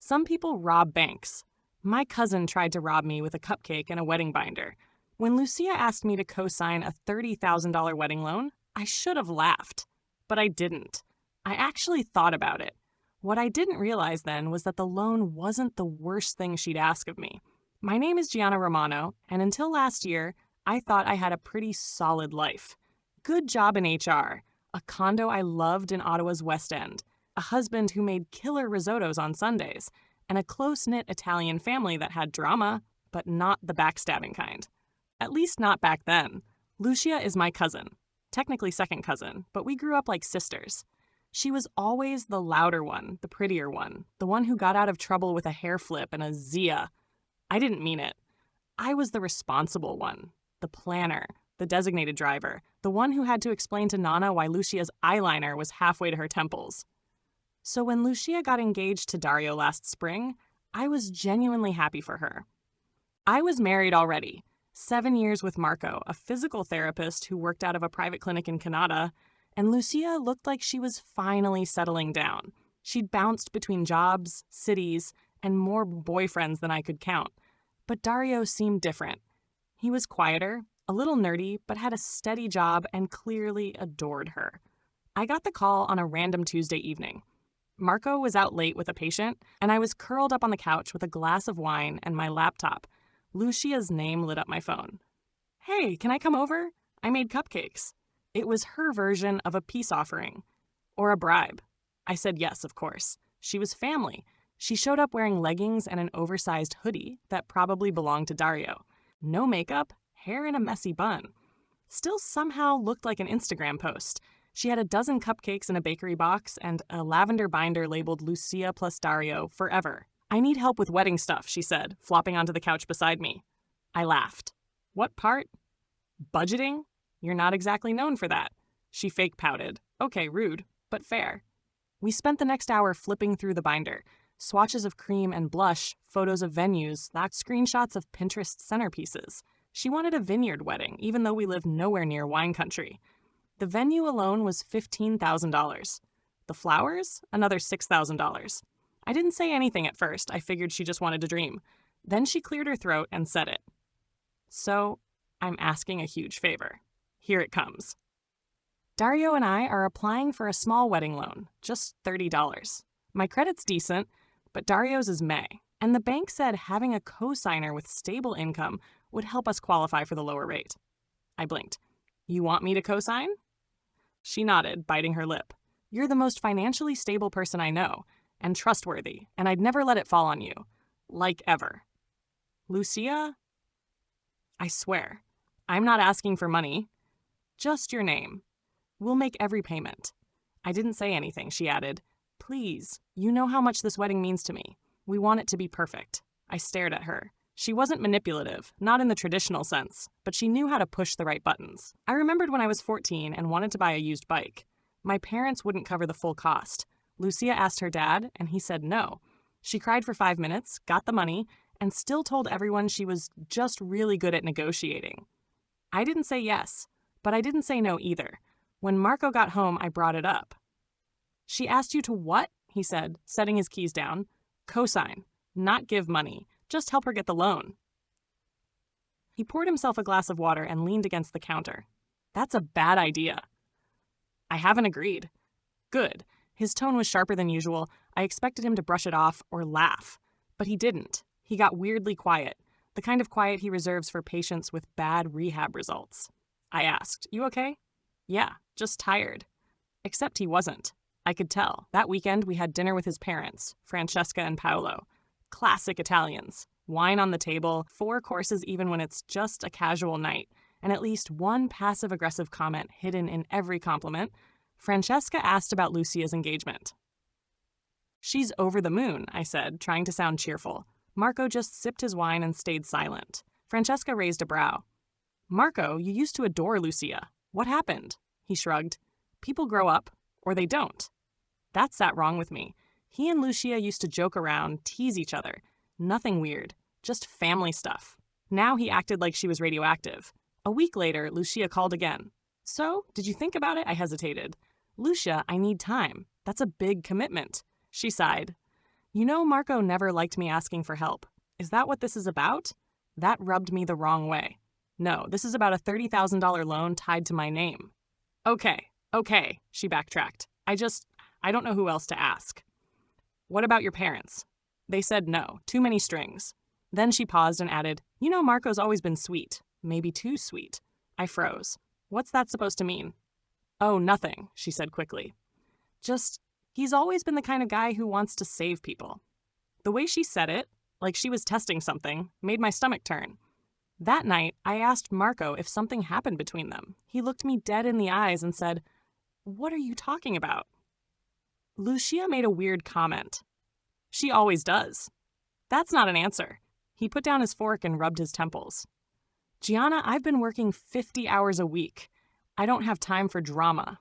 Some people rob banks. My cousin tried to rob me with a cupcake and a wedding binder. When Lucia asked me to co-sign a $30,000 wedding loan, I should have laughed. But I didn't. I actually thought about it. What I didn't realize then was that the loan wasn't the worst thing she'd ask of me. My name is Gianna Romano, and until last year, I thought I had a pretty solid life. Good job in HR, a condo I loved in Ottawa's West End, a husband who made killer risottos on Sundays, and a close-knit Italian family that had drama, but not the backstabbing kind. At least not back then. Lucia is my cousin. Technically second cousin, but we grew up like sisters. She was always the louder one, the prettier one, the one who got out of trouble with a hair flip and a Zia. I didn't mean it. I was the responsible one, the planner, the designated driver, the one who had to explain to Nana why Lucia's eyeliner was halfway to her temples. So when Lucia got engaged to Dario last spring, I was genuinely happy for her. I was married already, 7 years with Marco, a physical therapist who worked out of a private clinic in Canada, and Lucia looked like she was finally settling down. She'd bounced between jobs, cities, and more boyfriends than I could count. But Dario seemed different. He was quieter, a little nerdy, but had a steady job and clearly adored her. I got the call on a random Tuesday evening. Marco was out late with a patient, and I was curled up on the couch with a glass of wine and my laptop. Lucia's name lit up my phone. "Hey, can I come over? I made cupcakes." It was her version of a peace offering. Or a bribe. I said yes, of course. She was family. She showed up wearing leggings and an oversized hoodie that probably belonged to Dario. No makeup, hair in a messy bun. Still somehow looked like an Instagram post. She had a dozen cupcakes in a bakery box and a lavender binder labeled Lucia plus Dario forever. "I need help with wedding stuff," she said, flopping onto the couch beside me. I laughed. "What part?" "Budgeting? You're not exactly known for that." She fake pouted. Okay, rude, but fair. We spent the next hour flipping through the binder. Swatches of cream and blush, photos of venues, screenshots of Pinterest centerpieces. She wanted a vineyard wedding, even though we lived nowhere near wine country. The venue alone was $15,000. The flowers? Another $6,000. I didn't say anything at first. I figured she just wanted to dream. Then she cleared her throat and said it. "So, I'm asking a huge favor. Here it comes. Dario and I are applying for a small wedding loan, just $30. My credit's decent, but Dario's is May, and the bank said having a co-signer with stable income would help us qualify for the lower rate." I blinked. "You want me to co-sign?" She nodded, biting her lip. "You're the most financially stable person I know, and trustworthy, and I'd never let it fall on you. Like ever." "Lucia?" "I swear, I'm not asking for money. Just your name. We'll make every payment." I didn't say anything, she added. "Please, you know how much this wedding means to me. We want it to be perfect." I stared at her. She wasn't manipulative, not in the traditional sense, but she knew how to push the right buttons. I remembered when I was 14 and wanted to buy a used bike. My parents wouldn't cover the full cost. Lucia asked her dad, and he said no. She cried for 5 minutes, got the money, and still told everyone she was just really good at negotiating. I didn't say yes, but I didn't say no either. When Marco got home, I brought it up. "She asked you to what?" he said, setting his keys down. "Co-sign, not give money. Just help her get the loan." He poured himself a glass of water and leaned against the counter. "That's a bad idea." "I haven't agreed." "Good." His tone was sharper than usual. I expected him to brush it off or laugh. But he didn't. He got weirdly quiet, the kind of quiet he reserves for patients with bad rehab results. I asked, "You okay?" "Yeah, just tired." Except he wasn't. I could tell. That weekend we had dinner with his parents, Francesca and Paolo. Classic Italians. Wine on the table, 4 courses even when it's just a casual night, and at least one passive-aggressive comment hidden in every compliment. Francesca asked about Lucia's engagement. "She's over the moon," I said, trying to sound cheerful. Marco just sipped his wine and stayed silent. Francesca raised a brow. "Marco, you used to adore Lucia. What happened?" He shrugged. "People grow up, or they don't." That sat wrong with me. He and Lucia used to joke around, tease each other. Nothing weird, just family stuff. Now he acted like she was radioactive. A week later, Lucia called again. "So, did you think about it?" I hesitated. "Lucia, I need time. That's a big commitment." She sighed. You know, Marco never liked me asking for help. Is that what this is about? That rubbed me the wrong way. No, this is about a $30,000 loan tied to my name. Okay, she backtracked. I don't know who else to ask. What about your parents? They said no, too many strings. Then she paused and added, you know, Marco's always been sweet, maybe too sweet. I froze. What's that supposed to mean? Oh, nothing, she said quickly. Just, he's always been the kind of guy who wants to save people. The way she said it, like she was testing something, made my stomach turn. That night, I asked Marco if something happened between them. He looked me dead in the eyes and said, "What are you talking about?" Lucia made a weird comment. She always does. That's not an answer. He put down his fork and rubbed his temples. Gianna, I've been working 50 hours a week. I don't have time for drama.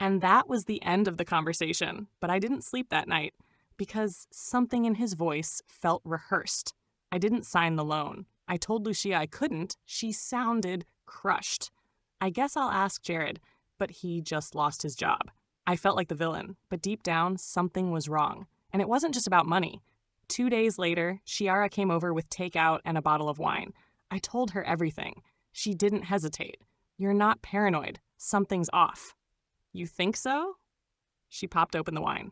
And that was the end of the conversation, but I didn't sleep that night because something in his voice felt rehearsed. I didn't sign the loan. I told Lucia I couldn't. She sounded crushed. I guess I'll ask Jared, but he just lost his job. I felt like the villain, but deep down, something was wrong. And it wasn't just about money. 2 days later, Chiara came over with takeout and a bottle of wine. I told her everything. She didn't hesitate. You're not paranoid. Something's off. You think so? She popped open the wine.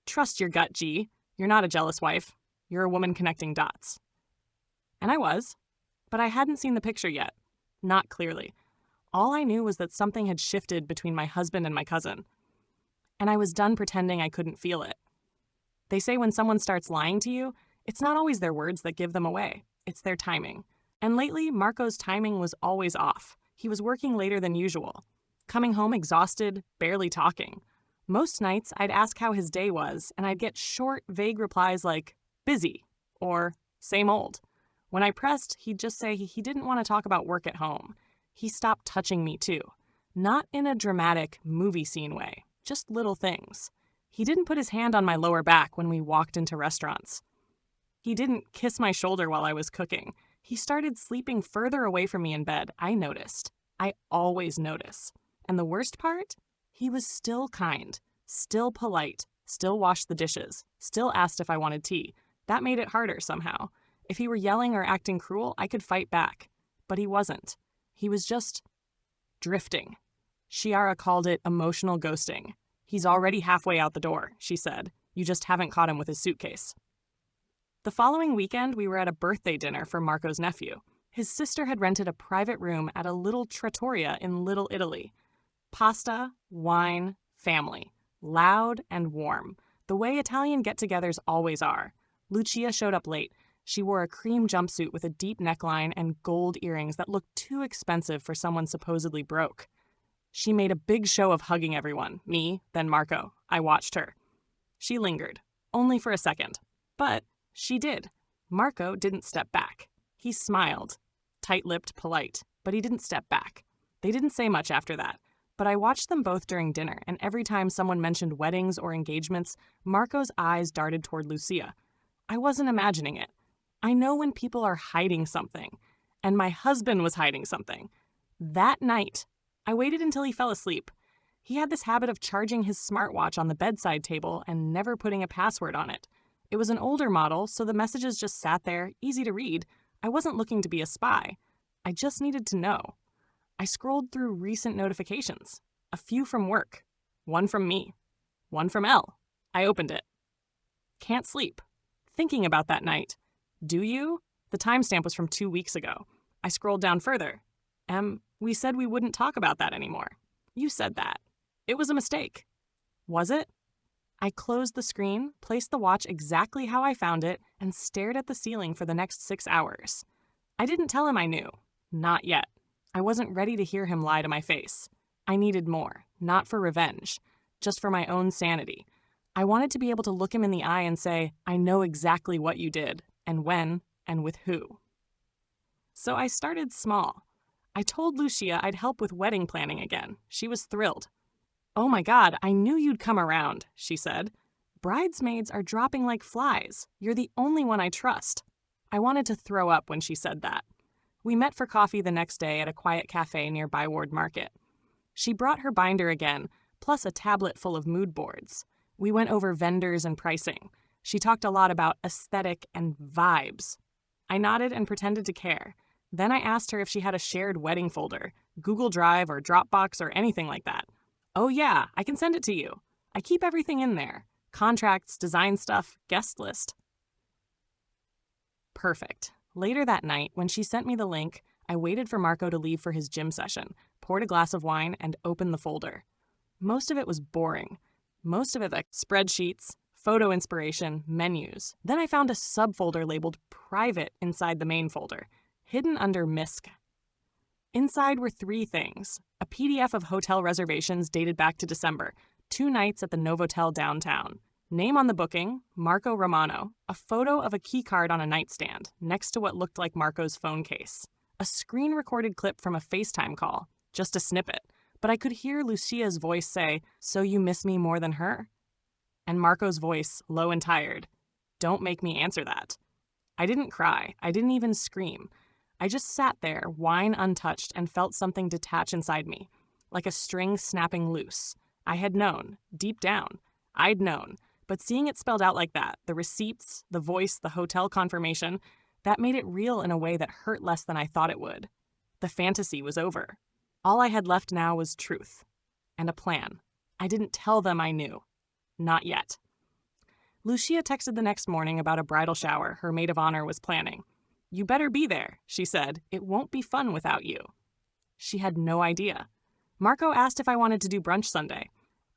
Trust your gut, G. You're not a jealous wife. You're a woman connecting dots. And I was, but I hadn't seen the picture yet. Not clearly. All I knew was that something had shifted between my husband and my cousin. And I was done pretending I couldn't feel it. They say when someone starts lying to you, it's not always their words that give them away. It's their timing. And lately, Marco's timing was always off. He was working later than usual. Coming home exhausted, barely talking. Most nights, I'd ask how his day was, and I'd get short, vague replies like, busy, or same old. When I pressed, he'd just say he didn't want to talk about work at home. He stopped touching me, too. Not in a dramatic, movie scene way, just little things. He didn't put his hand on my lower back when we walked into restaurants. He didn't kiss my shoulder while I was cooking. He started sleeping further away from me in bed. I noticed. I always notice. And the worst part? He was still kind, still polite, still washed the dishes, still asked if I wanted tea. That made it harder somehow. If he were yelling or acting cruel, I could fight back. But he wasn't. He was just drifting. Chiara called it emotional ghosting. He's already halfway out the door, she said. You just haven't caught him with his suitcase. The following weekend, we were at a birthday dinner for Marco's nephew. His sister had rented a private room at a little trattoria in Little Italy. Pasta, wine, family. Loud and warm. The way Italian get-togethers always are. Lucia showed up late. She wore a cream jumpsuit with a deep neckline and gold earrings that looked too expensive for someone supposedly broke. She made a big show of hugging everyone, me, then Marco. I watched her. She lingered, only for a second. But she did. Marco didn't step back. He smiled, tight-lipped, polite, but he didn't step back. They didn't say much after that. But I watched them both during dinner, and every time someone mentioned weddings or engagements, Marco's eyes darted toward Lucia. I wasn't imagining it. I know when people are hiding something, and my husband was hiding something. That night, I waited until he fell asleep. He had this habit of charging his smartwatch on the bedside table and never putting a password on it. It was an older model, so the messages just sat there, easy to read. I wasn't looking to be a spy. I just needed to know. I scrolled through recent notifications. A few from work. One from me. One from Elle. I opened it. Can't sleep. Thinking about that night. Do you? The timestamp was from 2 weeks ago. I scrolled down further. We said we wouldn't talk about that anymore. You said that. It was a mistake. Was it? I closed the screen, placed the watch exactly how I found it, and stared at the ceiling for the next 6 hours. I didn't tell him I knew. Not yet. I wasn't ready to hear him lie to my face. I needed more, not for revenge, just for my own sanity. I wanted to be able to look him in the eye and say, I know exactly what you did, and when, and with who. So I started small. I told Lucia I'd help with wedding planning again. She was thrilled. Oh my God, I knew you'd come around, she said. Bridesmaids are dropping like flies. You're the only one I trust. I wanted to throw up when she said that. We met for coffee the next day at a quiet cafe near Byward Market. She brought her binder again, plus a tablet full of mood boards. We went over vendors and pricing. She talked a lot about aesthetic and vibes. I nodded and pretended to care. Then I asked her if she had a shared wedding folder, Google Drive or Dropbox or anything like that. Oh yeah, I can send it to you. I keep everything in there. Contracts, design stuff, guest list. Perfect. Later that night, when she sent me the link, I waited for Marco to leave for his gym session, poured a glass of wine, and opened the folder. Most of it was boring. Most of it like spreadsheets, photo inspiration, menus. Then I found a subfolder labeled Private inside the main folder, hidden under MISC. Inside were 3 things: a PDF of hotel reservations dated back to December, 2 nights at the Novotel downtown, name on the booking, Marco Romano, a photo of a keycard on a nightstand, next to what looked like Marco's phone case, a screen-recorded clip from a FaceTime call, just a snippet, but I could hear Lucia's voice say, "So you miss me more than her?" And Marco's voice, low and tired, "Don't make me answer that." I didn't cry. I didn't even scream. I just sat there, wine untouched, and felt something detach inside me, like a string snapping loose. I had known, deep down. I'd known. But seeing it spelled out like that, the receipts, the voice, the hotel confirmation, that made it real in a way that hurt less than I thought it would. The fantasy was over. All I had left now was truth. And a plan. I didn't tell them I knew. Not yet. Lucia texted the next morning about a bridal shower her maid of honor was planning. "You better be there," she said. "It won't be fun without you." She had no idea. Marco asked if I wanted to do brunch Sunday.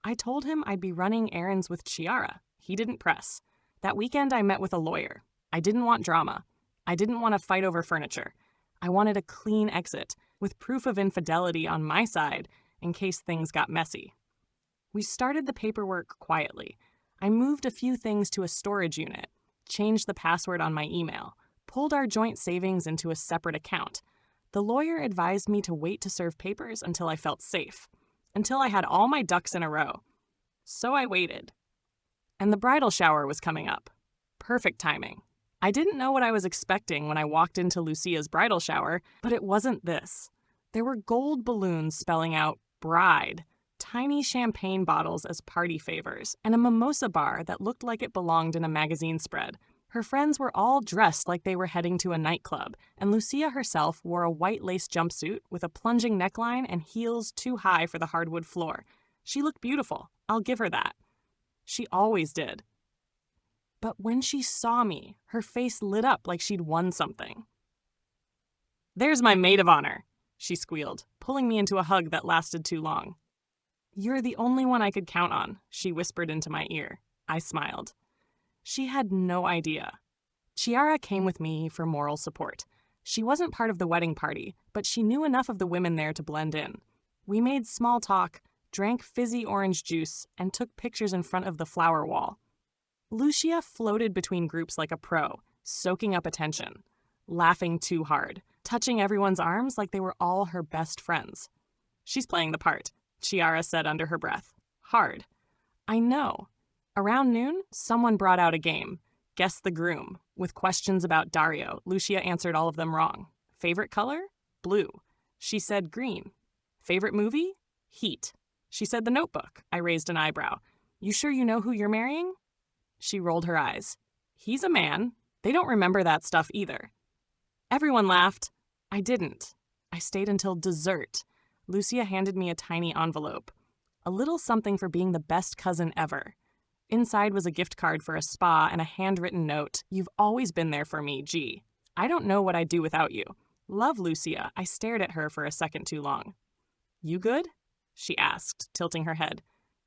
I told him I'd be running errands with Chiara. He didn't press. That weekend I met with a lawyer. I didn't want drama. I didn't want to fight over furniture. I wanted a clean exit, with proof of infidelity on my side in case things got messy. We started the paperwork quietly. I moved a few things to a storage unit, changed the password on my email, pulled our joint savings into a separate account. The lawyer advised me to wait to serve papers until I felt safe, until I had all my ducks in a row. So I waited. And the bridal shower was coming up. Perfect timing. I didn't know what I was expecting when I walked into Lucia's bridal shower, but it wasn't this. There were gold balloons spelling out bride, tiny champagne bottles as party favors, and a mimosa bar that looked like it belonged in a magazine spread. Her friends were all dressed like they were heading to a nightclub, and Lucia herself wore a white lace jumpsuit with a plunging neckline and heels too high for the hardwood floor. She looked beautiful. I'll give her that. She always did. But when she saw me, her face lit up like she'd won something. "There's my maid of honor," she squealed, pulling me into a hug that lasted too long. "You're the only one I could count on," she whispered into my ear. I smiled. She had no idea. Chiara came with me for moral support. She wasn't part of the wedding party, but she knew enough of the women there to blend in. We made small talk, drank fizzy orange juice, and took pictures in front of the flower wall. Lucia floated between groups like a pro, soaking up attention, laughing too hard, touching everyone's arms like they were all her best friends. "She's playing the part," Chiara said under her breath. "Hard." I know. Around noon, someone brought out a game, Guess the Groom, with questions about Dario. Lucia answered all of them wrong. Favorite color? Blue. She said green. Favorite movie? Heat. She said The Notebook. I raised an eyebrow. "You sure you know who you're marrying?" She rolled her eyes. "He's a man. They don't remember that stuff either." Everyone laughed. I didn't. I stayed until dessert. Lucia handed me a tiny envelope. A little something for being the best cousin ever. Inside was a gift card for a spa and a handwritten note. "You've always been there for me, G. I don't know what I'd do without you. Love, Lucia." I stared at her for a second too long. "You good?" she asked, tilting her head.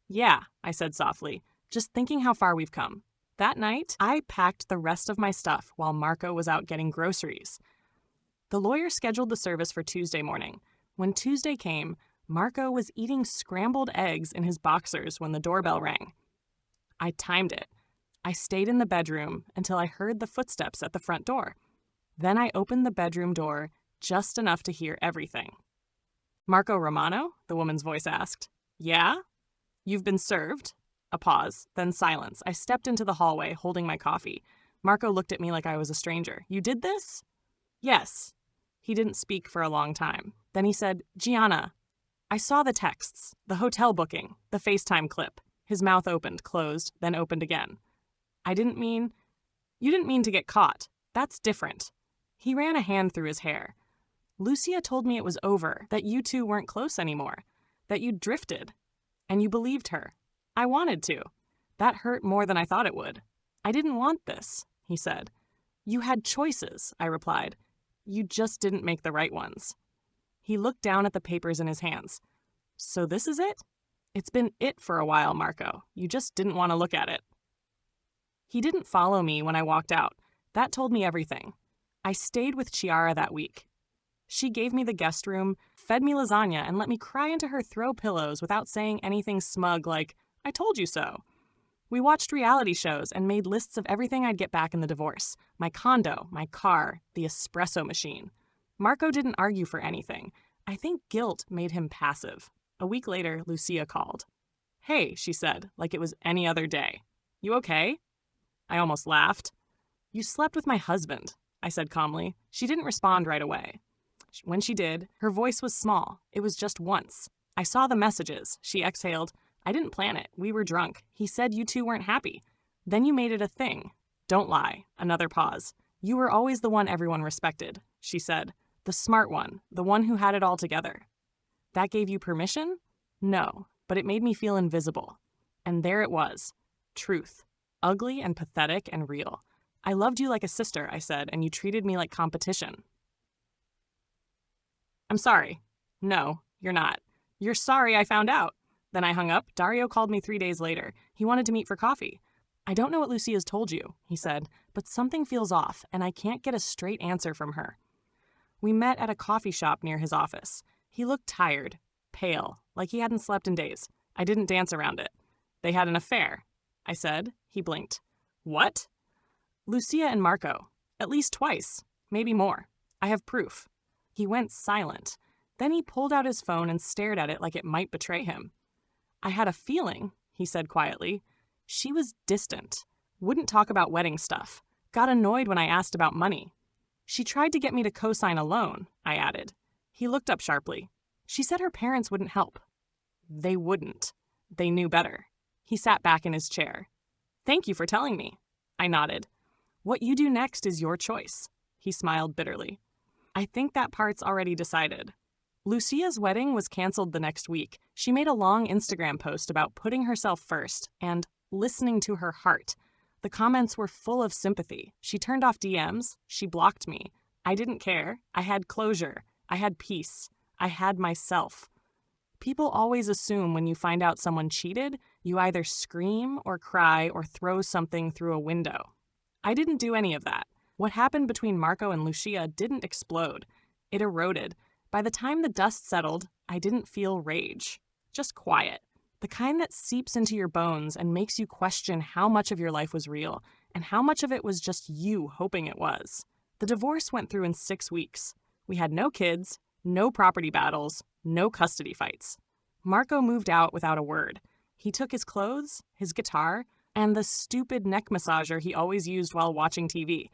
"Yeah," I said softly, "just thinking how far we've come." That night, I packed the rest of my stuff while Marco was out getting groceries. The lawyer scheduled the service for Tuesday morning. When Tuesday came, Marco was eating scrambled eggs in his boxers when the doorbell rang. I timed it. I stayed in the bedroom until I heard the footsteps at the front door. Then I opened the bedroom door just enough to hear everything. "Marco Romano?" the woman's voice asked. "Yeah? You've been served?" A pause, then silence. I stepped into the hallway, holding my coffee. Marco looked at me like I was a stranger. "You did this?" "Yes." He didn't speak for a long time. Then he said, "Gianna, I saw the texts, the hotel booking, the FaceTime clip. His mouth opened, closed, then opened again. You didn't mean to get caught. That's different. He ran a hand through his hair. Lucia told me it was over, that you two weren't close anymore, that you'd drifted. And you believed her. I wanted to. That hurt more than I thought it would. I didn't want this, he said. You had choices, I replied. You just didn't make the right ones. He looked down at the papers in his hands. So this is it? It's been it for a while, Marco. You just didn't want to look at it. He didn't follow me when I walked out. That told me everything. I stayed with Chiara that week. She gave me the guest room, fed me lasagna, and let me cry into her throw pillows without saying anything smug like, I told you so. We watched reality shows and made lists of everything I'd get back in the divorce. My condo, my car, the espresso machine. Marco didn't argue for anything. I think guilt made him passive. A week later, Lucia called. Hey, she said, like it was any other day. You okay? I almost laughed. You slept with my husband, I said calmly. She didn't respond right away. When she did, her voice was small. It was just once. I saw the messages. She exhaled. I didn't plan it. We were drunk. He said you two weren't happy. Then you made it a thing. Don't lie. Another pause. You were always the one everyone respected, she said. The smart one. The one who had it all together. That gave you permission? No, but it made me feel invisible. And there it was. Truth. Ugly and pathetic and real. I loved you like a sister, I said, and you treated me like competition. I'm sorry. No, you're not. You're sorry I found out. Then I hung up. Dario called me 3 days later. He wanted to meet for coffee. I don't know what Lucia's told you, he said, but something feels off, and I can't get a straight answer from her. We met at a coffee shop near his office. He looked tired, pale, like he hadn't slept in days. I didn't dance around it. They had an affair, I said. He blinked. What? Lucia and Marco. At least twice. Maybe more. I have proof. He went silent. Then he pulled out his phone and stared at it like it might betray him. I had a feeling, he said quietly. She was distant. Wouldn't talk about wedding stuff. Got annoyed when I asked about money. She tried to get me to co-sign a loan, I added. He looked up sharply. She said her parents wouldn't help. They wouldn't. They knew better. He sat back in his chair. Thank you for telling me. I nodded. What you do next is your choice. He smiled bitterly. I think that part's already decided. Lucia's wedding was canceled the next week. She made a long Instagram post about putting herself first and listening to her heart. The comments were full of sympathy. She turned off DMs. She blocked me. I didn't care. I had closure. I had peace. I had myself. People always assume when you find out someone cheated, you either scream or cry or throw something through a window. I didn't do any of that. What happened between Marco and Lucia didn't explode. It eroded. By the time the dust settled, I didn't feel rage. Just quiet. The kind that seeps into your bones and makes you question how much of your life was real and how much of it was just you hoping it was. The divorce went through in 6 weeks. We had no kids, no property battles, no custody fights. Marco moved out without a word. He took his clothes, his guitar, and the stupid neck massager he always used while watching TV.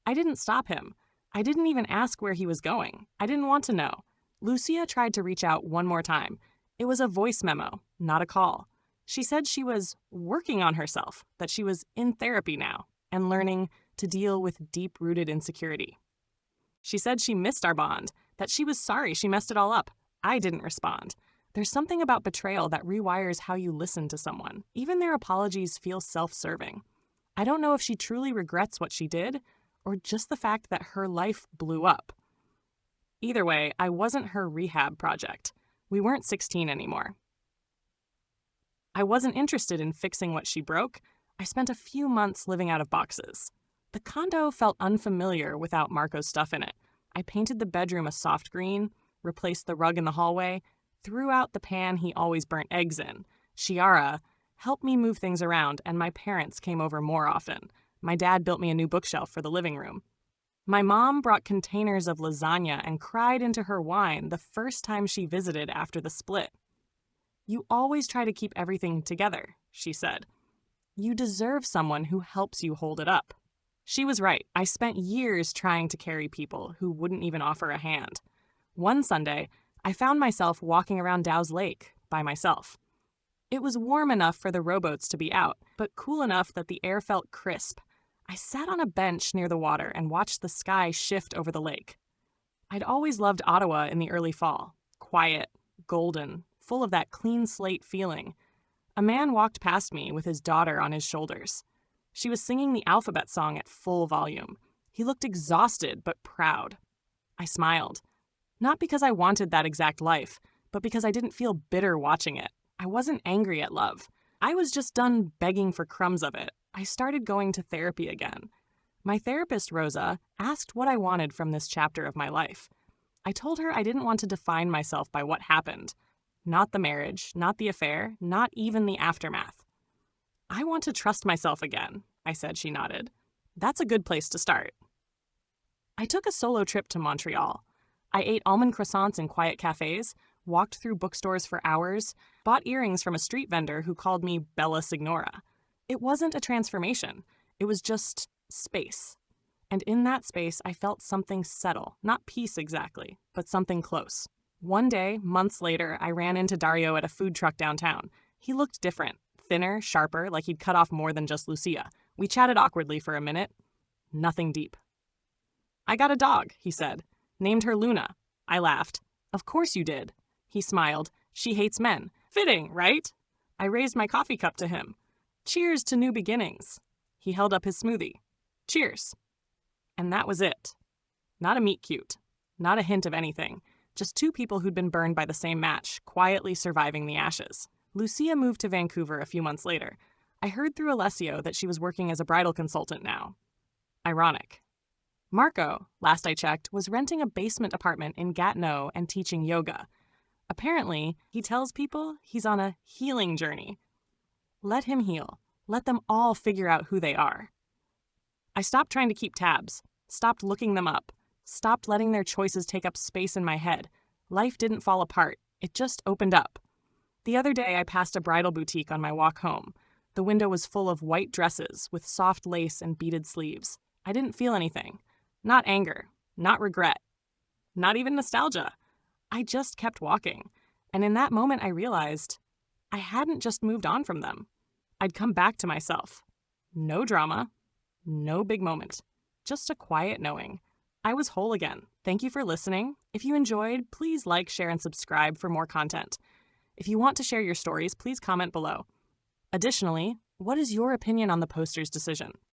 I didn't stop him. I didn't even ask where he was going. I didn't want to know. Lucia tried to reach out one more time. It was a voice memo, not a call. She said she was working on herself, that she was in therapy now and learning to deal with deep-rooted insecurity. She said she missed our bond, that she was sorry she messed it all up. I didn't respond. There's something about betrayal that rewires how you listen to someone. Even their apologies feel self-serving. I don't know if she truly regrets what she did or just the fact that her life blew up. Either way, I wasn't her rehab project. We weren't 16 anymore. I wasn't interested in fixing what she broke. I spent a few months living out of boxes. The condo felt unfamiliar without Marco's stuff in it. I painted the bedroom a soft green, replaced the rug in the hallway, threw out the pan he always burnt eggs in. Chiara helped me move things around, and my parents came over more often. My dad built me a new bookshelf for the living room. My mom brought containers of lasagna and cried into her wine the first time she visited after the split. You always try to keep everything together, she said. You deserve someone who helps you hold it up. She was right. I spent years trying to carry people who wouldn't even offer a hand. One Sunday, I found myself walking around Dow's Lake by myself. It was warm enough for the rowboats to be out, but cool enough that the air felt crisp. I sat on a bench near the water and watched the sky shift over the lake. I'd always loved Ottawa in the early fall. Quiet, golden, full of that clean slate feeling. A man walked past me with his daughter on his shoulders. She was singing the alphabet song at full volume. He looked exhausted but proud. I smiled. Not because I wanted that exact life, but because I didn't feel bitter watching it. I wasn't angry at love. I was just done begging for crumbs of it. I started going to therapy again. My therapist, Rosa, asked what I wanted from this chapter of my life. I told her I didn't want to define myself by what happened. Not the marriage, not the affair, not even the aftermath. I want to trust myself again, I said. She nodded. That's a good place to start. I took a solo trip to Montreal. I ate almond croissants in quiet cafes, walked through bookstores for hours, bought earrings from a street vendor who called me Bella Signora. It wasn't a transformation. It was just space. And in that space, I felt something settle. Not peace exactly, but something close. One day, months later, I ran into Dario at a food truck downtown. He looked different. Thinner, sharper, like he'd cut off more than just Lucia. We chatted awkwardly for a minute. Nothing deep. I got a dog, he said. Named her Luna. I laughed. Of course you did. He smiled. She hates men. Fitting, right? I raised my coffee cup to him. Cheers to new beginnings. He held up his smoothie. Cheers. And that was it. Not a meet cute. Not a hint of anything. Just two people who'd been burned by the same match, quietly surviving the ashes. Lucia moved to Vancouver a few months later. I heard through Alessio that she was working as a bridal consultant now. Ironic. Marco, last I checked, was renting a basement apartment in Gatineau and teaching yoga. Apparently, he tells people he's on a healing journey. Let him heal. Let them all figure out who they are. I stopped trying to keep tabs, stopped looking them up, stopped letting their choices take up space in my head. Life didn't fall apart. It just opened up. The other day, I passed a bridal boutique on my walk home. The window was full of white dresses with soft lace and beaded sleeves. I didn't feel anything. Not anger, not regret, not even nostalgia. I just kept walking. And in that moment, I realized I hadn't just moved on from them. I'd come back to myself. No drama, no big moment, just a quiet knowing. I was whole again. Thank you for listening. If you enjoyed, please like, share, and subscribe for more content. If you want to share your stories, please comment below. Additionally, what is your opinion on the poster's decision?